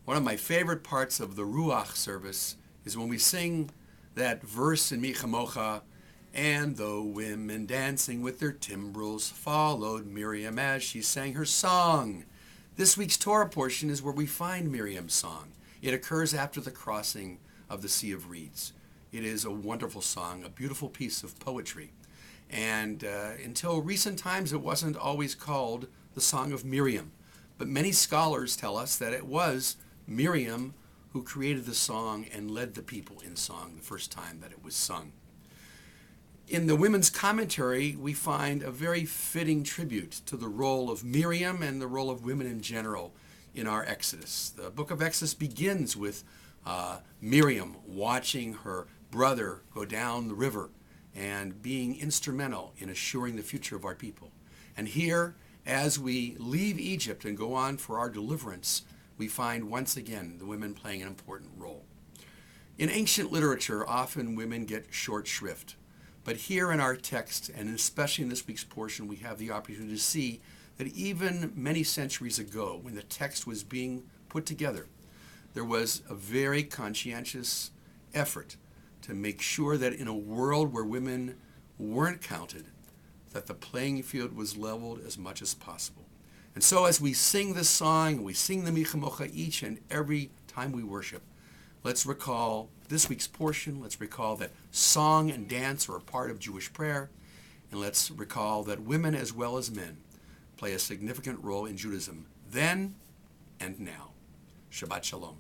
One of my favorite parts of the Ruach service is when we sing that verse in Mi Chamocha, and the women dancing with their timbrels followed Miriam as she sang her song. This week's Torah portion is where we find Miriam's song. It occurs after the crossing of the Sea of Reeds. It is a wonderful song, a beautiful piece of poetry. And until recent times, it wasn't always called the Song of Miriam. But many scholars tell us that it was Miriam who created the song and led the people in song the first time that it was sung. In the women's commentary, we find a very fitting tribute to the role of Miriam and the role of women in general in our Exodus. The book of Exodus begins with Miriam watching her brother go down the river and being instrumental in assuring the future of our people. And here, as we leave Egypt and go on for our deliverance, we find once again the women playing an important role. In ancient literature, often women get short shrift. But here in our text, and especially in this week's portion, we have the opportunity to see that even many centuries ago, when the text was being put together, there was a very conscientious effort to make sure that in a world where women weren't counted, that the playing field was leveled as much as possible. And so as we sing this song, we sing the Mi Chamocha each and every time we worship, let's recall this week's portion. Let's recall that song and dance are a part of Jewish prayer. And let's recall that women as well as men play a significant role in Judaism then and now. Shabbat Shalom.